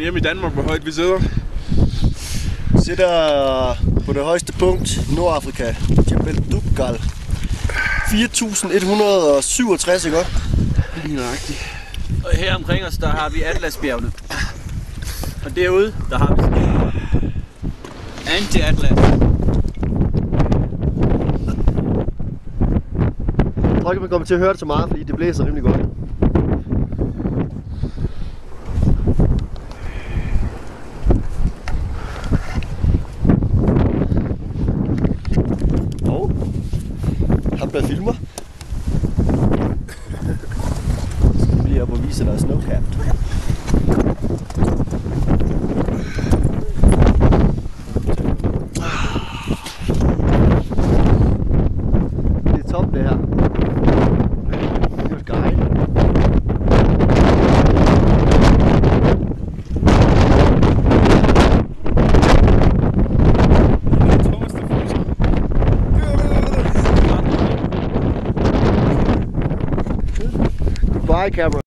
hjemme i Danmark, hvor højt vi sidder. Vi sidder på det højeste punkt i Nordafrika, Jebel Dubgal. 4.167, ikke godt? Lige nøjagtigt. Og her omkring os, der har vi Atlasbjergene. Og derude, der har vi Anti-Atlas. Jeg tror ikke, man kommer til at høre det så meget, fordi det blæser rimelig godt. Ham der filmer. Skal vi lige op og vise dig snowcapped. Det er top det her. Det er sky. Bye, camera.